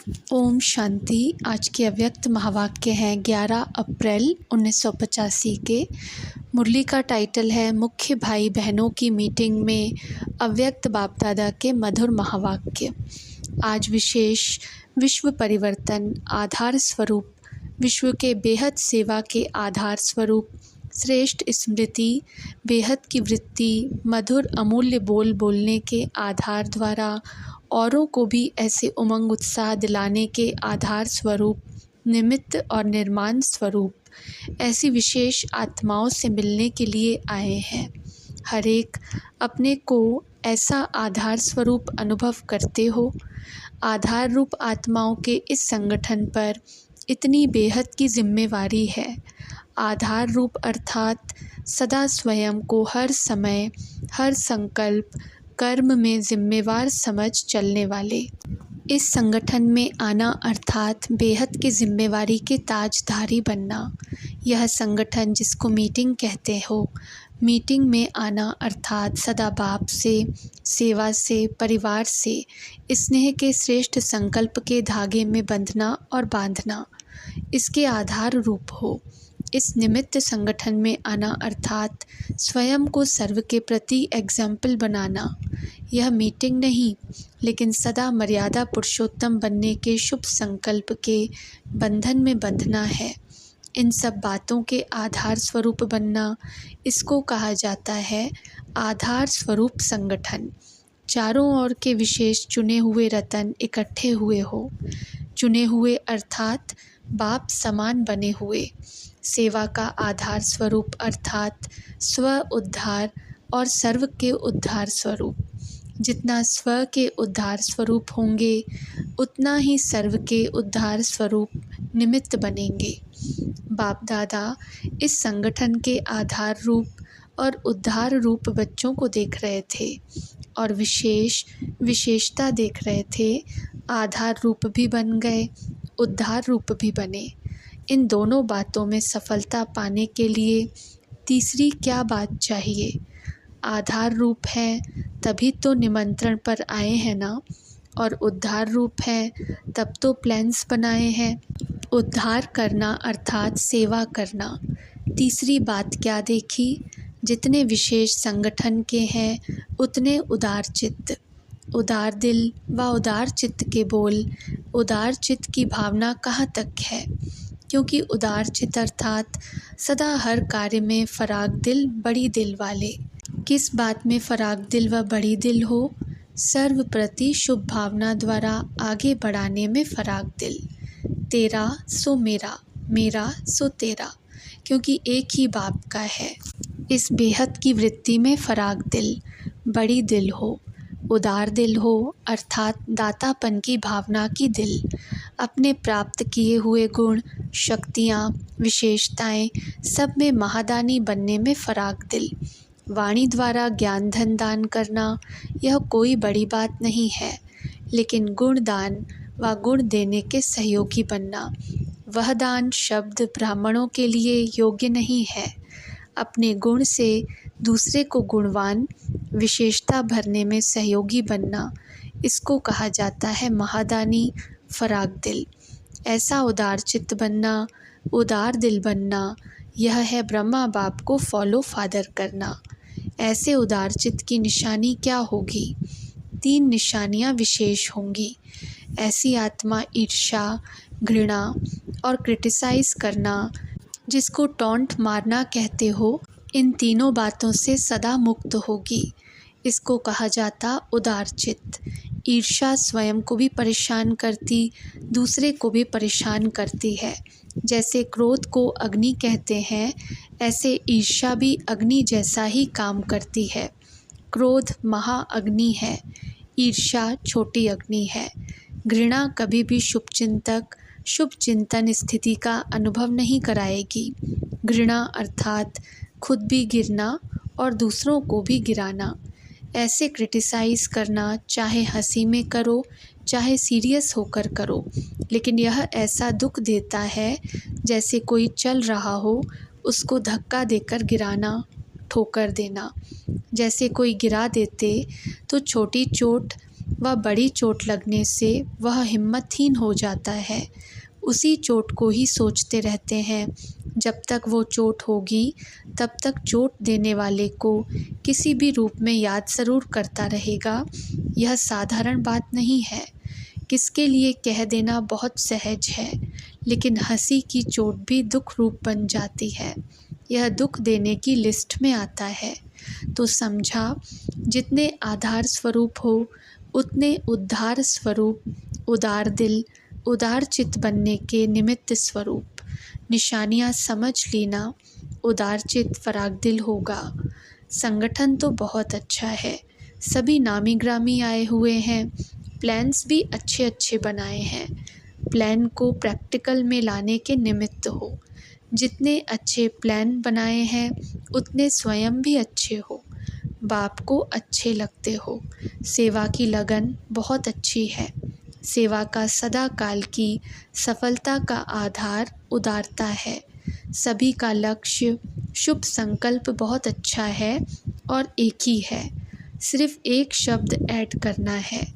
ओम शांति। आज के अव्यक्त महावाक्य हैं 11 अप्रैल 1985 के। मुरली का टाइटल है मुख्य भाई बहनों की मीटिंग में अव्यक्त बाप दादा के मधुर महावाक्य। आज विशेष विश्व परिवर्तन आधार स्वरूप, विश्व के बेहद सेवा के आधार स्वरूप, श्रेष्ठ स्मृति, बेहद की वृत्ति, मधुर अमूल्य बोल बोलने के आधार द्वारा औरों को भी ऐसे उमंग उत्साह दिलाने के आधार स्वरूप, निमित्त और निर्माण स्वरूप ऐसी विशेष आत्माओं से मिलने के लिए आए हैं। हर एक अपने को ऐसा आधार स्वरूप अनुभव करते हो। आधार रूप आत्माओं के इस संगठन पर इतनी बेहद की जिम्मेवारी है। आधार रूप अर्थात सदा स्वयं को हर समय, हर संकल्प, कर्म में जिम्मेवार समझ चलने वाले। इस संगठन में आना अर्थात बेहद की जिम्मेवारी के ताजधारी बनना। यह संगठन जिसको मीटिंग कहते हो, मीटिंग में आना अर्थात सदा बाप से, सेवा से, परिवार से स्नेह के श्रेष्ठ संकल्प के धागे में बंधना और बांधना, इसके आधार रूप हो। इस निमित्त संगठन में आना अर्थात स्वयं को सर्व के प्रति एग्जाम्पल बनाना। यह मीटिंग नहीं, लेकिन सदा मर्यादा पुरुषोत्तम बनने के शुभ संकल्प के बंधन में बंधना है। इन सब बातों के आधार स्वरूप बनना, इसको कहा जाता है आधार स्वरूप संगठन। चारों ओर के विशेष चुने हुए रतन इकट्ठे हुए हो। चुने हुए अर्थात बाप समान बने हुए। सेवा का आधार स्वरूप अर्थात स्व उद्धार और सर्व के उद्धार स्वरूप। जितना स्व के उद्धार स्वरूप होंगे, उतना ही सर्व के उद्धार स्वरूप निमित्त बनेंगे। बाप दादा इस संगठन के आधार रूप और उद्धार रूप बच्चों को देख रहे थे और विशेषता देख रहे थे। आधार रूप भी बन गए, उद्धार रूप भी बने। इन दोनों बातों में सफलता पाने के लिए तीसरी क्या बात चाहिए? आधार रूप है तभी तो निमंत्रण पर आए हैं ना, और उद्धार रूप है तब तो प्लान्स बनाए हैं। उद्धार करना अर्थात सेवा करना। तीसरी बात क्या देखी? जितने विशेष संगठन के हैं उतने उदार चित्त, उदार दिल व उदार चित्त के बोल। उदार चित्त की भावना कहाँ तक है? क्योंकि उदार चित्त अर्थात सदा हर कार्य में फराग दिल, बड़ी दिल वाले। किस बात में फराग दिल व बड़ी दिल हो? सर्व प्रति शुभ भावना द्वारा आगे बढ़ाने में फराग दिल। तेरा सो मेरा, मेरा सो तेरा, क्योंकि एक ही बाप का है। इस बेहद की वृत्ति में फराग दिल, बड़ी दिल हो, उदार दिल हो अर्थात दातापन की भावना की दिल। अपने प्राप्त किए हुए गुण, शक्तियाँ, विशेषताएं सब में महादानी बनने में फराग दिल। वाणी द्वारा ज्ञान धन दान करना यह कोई बड़ी बात नहीं है, लेकिन गुण दान व गुण देने के सहयोगी बनना, वह दान शब्द ब्राह्मणों के लिए योग्य नहीं है। अपने गुण से दूसरे को गुणवान, विशेषता भरने में सहयोगी बनना, इसको कहा जाता है महादानी, फराग दिल। ऐसा उदार चित्त बनना, उदार दिल बनना, यह है ब्रह्मा बाप को फॉलो फादर करना। ऐसे उदार चित्त की निशानी क्या होगी? 3 निशानियाँ विशेष होंगी। ऐसी आत्मा ईर्ष्या, घृणा और क्रिटिसाइज़ करना, जिसको टॉन्ट मारना कहते हो, इन तीनों बातों से सदा मुक्त होगी। इसको कहा जाता उदार चित्त। ईर्ष्या स्वयं को भी परेशान करती, दूसरे को भी परेशान करती है। जैसे क्रोध को अग्नि कहते हैं, ऐसे ईर्ष्या भी अग्नि जैसा ही काम करती है। क्रोध महाअग्नि है, ईर्ष्या छोटी अग्नि है। घृणा कभी भी शुभचिंतक, शुभ चिंतन स्थिति का अनुभव नहीं कराएगी। घृणा अर्थात खुद भी गिरना और दूसरों को भी गिराना। ऐसे क्रिटिसाइज़ करना, चाहे हंसी में करो, चाहे सीरियस होकर करो, लेकिन यह ऐसा दुख देता है जैसे कोई चल रहा हो, उसको धक्का देकर गिराना, ठोकर देना। जैसे कोई गिरा देते तो छोटी चोट वह बड़ी चोट लगने से वह हिम्मतहीन हो जाता है। उसी चोट को ही सोचते रहते हैं। जब तक वो चोट होगी तब तक चोट देने वाले को किसी भी रूप में याद ज़रूर करता रहेगा। यह साधारण बात नहीं है। किसके लिए कह देना बहुत सहज है, लेकिन हंसी की चोट भी दुख रूप बन जाती है। यह दुख देने की लिस्ट में आता है। तो समझा, जितने आधार स्वरूप हो उतने उद्धार स्वरूप, उदार दिल, उदार चित्त बनने के निमित्त स्वरूप। निशानियाँ समझ लेना, उदार चित्त फराग दिल होगा। संगठन तो बहुत अच्छा है, सभी नामी ग्रामी आए हुए हैं, प्लान्स भी अच्छे अच्छे बनाए हैं। प्लान को प्रैक्टिकल में लाने के निमित्त हो। जितने अच्छे प्लान बनाए हैं उतने स्वयं भी अच्छे हो, बाप को अच्छे लगते हो। सेवा की लगन बहुत अच्छी है। सेवा का सदा काल की सफलता का आधार उदारता है। सभी का लक्ष्य, शुभ संकल्प बहुत अच्छा है और एक ही है। सिर्फ एक शब्द ऐड करना है।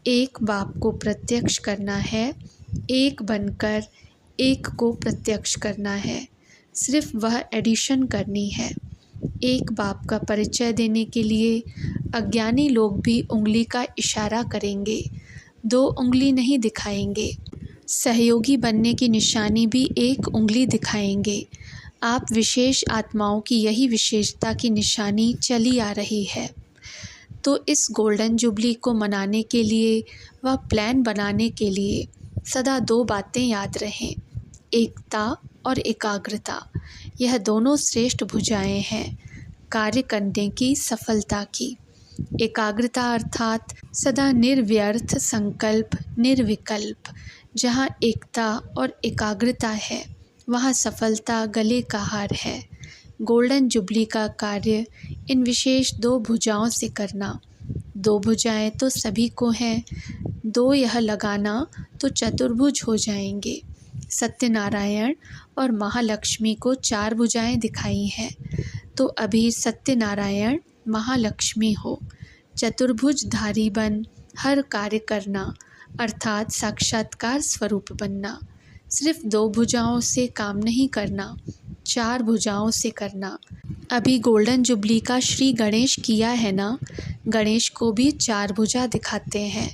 एक बाप को प्रत्यक्ष करना है। एक बनकर एक को प्रत्यक्ष करना है। सिर्फ वह एडिशन करनी है। एक बाप का परिचय देने के लिए अज्ञानी लोग भी उंगली का इशारा करेंगे, 2 उंगली नहीं दिखाएंगे। सहयोगी बनने की निशानी भी एक उंगली दिखाएंगे। आप विशेष आत्माओं की यही विशेषता की निशानी चली आ रही है। तो इस गोल्डन जुबली को मनाने के लिए व प्लान बनाने के लिए सदा 2 बातें याद रहें, एकता और एकाग्रता। यह दोनों श्रेष्ठ भुजाएं हैं कार्य करने की सफलता की। एकाग्रता अर्थात सदा निर्व्यर्थ संकल्प, निर्विकल्प। जहाँ एकता और एकाग्रता है वहाँ सफलता गले का हार है। गोल्डन जुबली का कार्य इन विशेष 2 भुजाओं से करना। 2 भुजाएं तो सभी को हैं, 2 यह लगाना तो चतुर्भुज हो जाएंगे। सत्यनारायण और महालक्ष्मी को 4 भुजाएं दिखाई हैं, तो अभी सत्यनारायण महालक्ष्मी हो। चतुर्भुजधारी बन हर कार्य करना अर्थात साक्षात्कार स्वरूप बनना। सिर्फ 2 भुजाओं से काम नहीं करना, 4 भुजाओं से करना। अभी गोल्डन जुबली का श्री गणेश किया है ना, गणेश को भी 4 भुजा दिखाते हैं।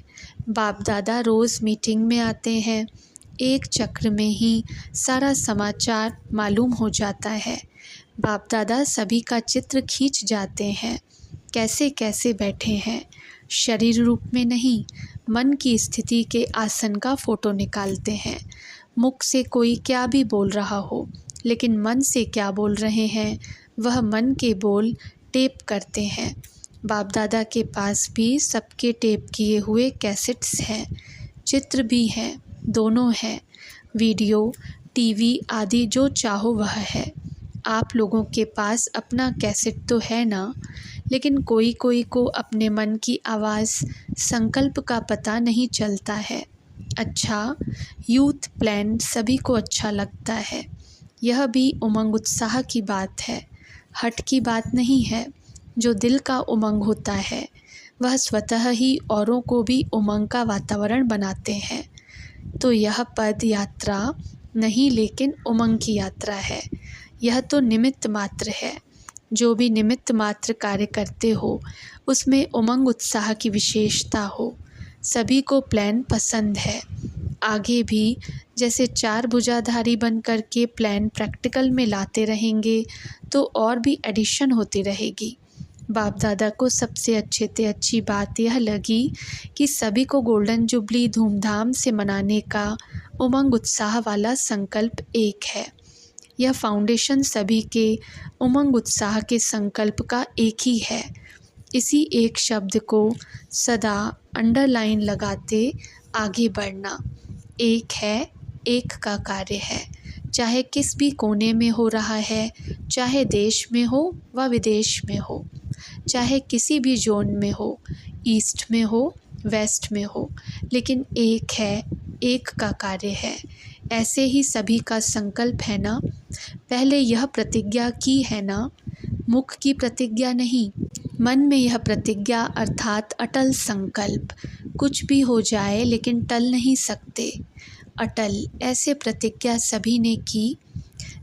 बाप दादा रोज़ मीटिंग में आते हैं, एक चक्र में ही सारा समाचार मालूम हो जाता है। बाप दादा सभी का चित्र खींच जाते हैं, कैसे कैसे बैठे हैं। शरीर रूप में नहीं, मन की स्थिति के आसन का फ़ोटो निकालते हैं। मुख से कोई क्या भी बोल रहा हो, लेकिन मन से क्या बोल रहे हैं वह मन के बोल टेप करते हैं। बाप दादा के पास भी सबके टेप किए हुए कैसेट्स हैं, चित्र भी हैं, दोनों हैं। वीडियो, टीवी आदि जो चाहो वह है। आप लोगों के पास अपना कैसेट तो है ना, लेकिन कोई कोई को अपने मन की आवाज़, संकल्प का पता नहीं चलता है। अच्छा, यूथ प्लान सभी को अच्छा लगता है। यह भी उमंग उत्साह की बात है, हट की बात नहीं है। जो दिल का उमंग होता है वह स्वतः ही औरों को भी उमंग का वातावरण बनाते हैं। तो यह पद यात्रा नहीं, लेकिन उमंग की यात्रा है। यह तो निमित्त मात्र है। जो भी निमित्त मात्र कार्य करते हो उसमें उमंग उत्साह की विशेषता हो। सभी को प्लान पसंद है। आगे भी जैसे 4 भुजाधारी बन कर के प्लान प्रैक्टिकल में लाते रहेंगे तो और भी एडिशन होती रहेगी। बाप दादा को सबसे अच्छी बात यह लगी कि सभी को गोल्डन जुबली धूमधाम से मनाने का उमंग उत्साह वाला संकल्प एक है। यह फाउंडेशन सभी के उमंग उत्साह के संकल्प का एक ही है। इसी एक शब्द को सदा अंडरलाइन लगाते आगे बढ़ना। एक है, एक का कार्य है। चाहे किस भी कोने में हो रहा है, चाहे देश में हो व विदेश में हो, चाहे किसी भी जोन में हो, ईस्ट में हो, वेस्ट में हो, लेकिन एक है, एक का कार्य है। ऐसे ही सभी का संकल्प है ना। पहले यह प्रतिज्ञा की है ना, मुख की प्रतिज्ञा नहीं, मन में यह प्रतिज्ञा अर्थात अटल संकल्प, कुछ भी हो जाए लेकिन टल नहीं सकते। अटल ऐसे प्रतिज्ञा सभी ने की।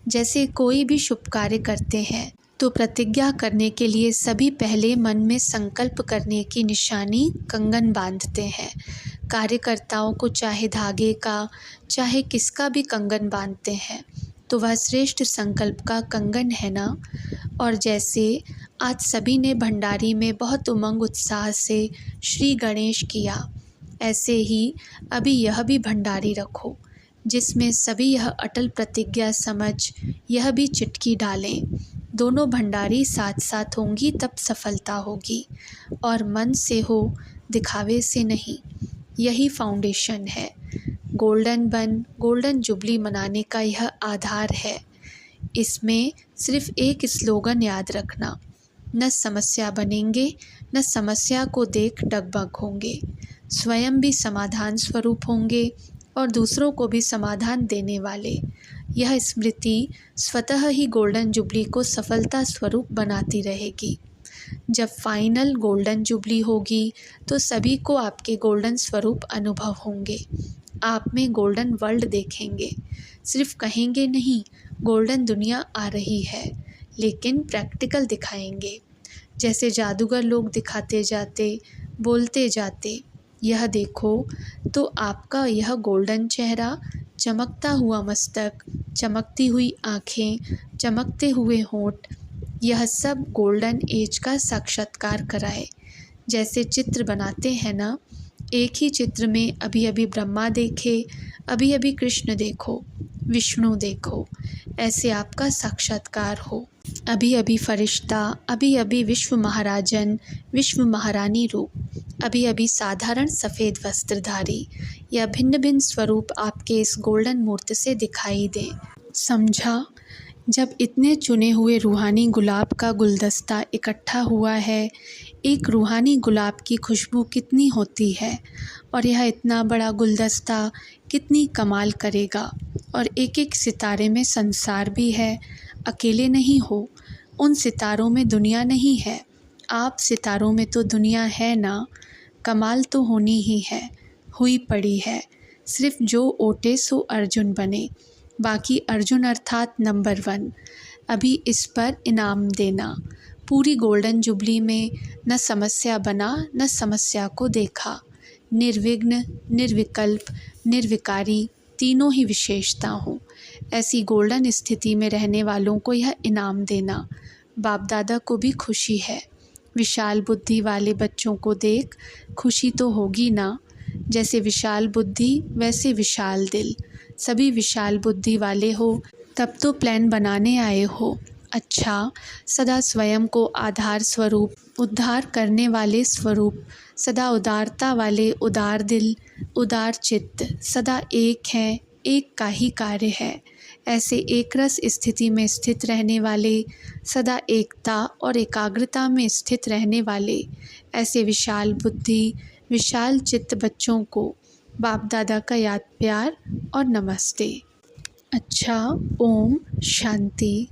जैसे कोई भी शुभ कार्य करते हैं तो प्रतिज्ञा करने के लिए सभी पहले मन में संकल्प करने की निशानी कंगन बांधते हैं। कार्यकर्ताओं को चाहे धागे का चाहे किसका भी कंगन बांधते हैं तो वह श्रेष्ठ संकल्प का कंगन है ना। और जैसे आज सभी ने भंडारी में बहुत उमंग उत्साह से श्री गणेश किया, ऐसे ही अभी यह भी भंडारी रखो जिसमें सभी यह अटल प्रतिज्ञा समझ यह भी चिटकी डालें। दोनों भंडारी साथ साथ होंगी तब सफलता होगी, और मन से हो, दिखावे से नहीं। यही फाउंडेशन है। गोल्डन जुबली मनाने का यह आधार है। इसमें सिर्फ एक स्लोगन याद रखना, न समस्या बनेंगे न समस्या को देख डगमग होंगे, स्वयं भी समाधान स्वरूप होंगे और दूसरों को भी समाधान देने वाले। यह स्मृति स्वतः ही गोल्डन जुबली को सफलता स्वरूप बनाती रहेगी। जब फाइनल गोल्डन जुबली होगी तो सभी को आपके गोल्डन स्वरूप अनुभव होंगे। आप में गोल्डन वर्ल्ड देखेंगे। सिर्फ कहेंगे नहीं, गोल्डन दुनिया आ रही है, लेकिन प्रैक्टिकल दिखाएंगे। जैसे जादूगर लोग दिखाते जाते, बोलते जाते, यह देखो, तो आपका यह गोल्डन चेहरा, चमकता हुआ मस्तक, चमकती हुई आँखें, चमकते हुए होंठ, यह सब गोल्डन एज का साक्षात्कार कराए। जैसे चित्र बनाते हैं ना, एक ही चित्र में अभी अभी ब्रह्मा देखे, अभी अभी कृष्ण देखो, विष्णु देखो, ऐसे आपका साक्षात्कार हो। अभी अभी फरिश्ता, अभी अभी विश्व महाराजन, विश्व महारानी रूप, अभी अभी साधारण सफ़ेद वस्त्रधारी, या भिन्न भिन्न स्वरूप आपके इस गोल्डन मूर्ति से दिखाई दें। समझा? जब इतने चुने हुए रूहानी गुलाब का गुलदस्ता इकट्ठा हुआ है, एक रूहानी गुलाब की खुशबू कितनी होती है, और यह इतना बड़ा गुलदस्ता कितनी कमाल करेगा। और एक एक सितारे में संसार भी है, अकेले नहीं हो, उन सितारों में दुनिया नहीं है, आप सितारों में तो दुनिया है ना। कमाल तो होनी ही है, हुई पड़ी है। सिर्फ जो ओटे सो अर्जुन बने, बाकी अर्जुन अर्थात नंबर 1। अभी इस पर इनाम देना। पूरी गोल्डन जुबली में न समस्या बना न समस्या को देखा। निर्विघ्न, निर्विकल्प, निर्विकारी, तीनों ही विशेषता हों, ऐसी गोल्डन स्थिति में रहने वालों को यह इनाम देना। बाप दादा को भी खुशी है। विशाल बुद्धि वाले बच्चों को देख खुशी तो होगी ना। जैसे विशाल बुद्धि वैसे विशाल दिल। सभी विशाल बुद्धि वाले हो तब तो प्लान बनाने आए हो। अच्छा, सदा स्वयं को आधार स्वरूप, उद्धार करने वाले स्वरूप, सदा उदारता वाले उदार दिल, उदार चित्त, सदा एक हैं, एक का ही कार्य है। ऐसे एक रस स्थिति में स्थित रहने वाले, सदा एकता और एकाग्रता में स्थित रहने वाले, ऐसे विशाल बुद्धि, विशाल चित्त बच्चों को बाप दादा का याद प्यार और नमस्ते। अच्छा, ओम शांति।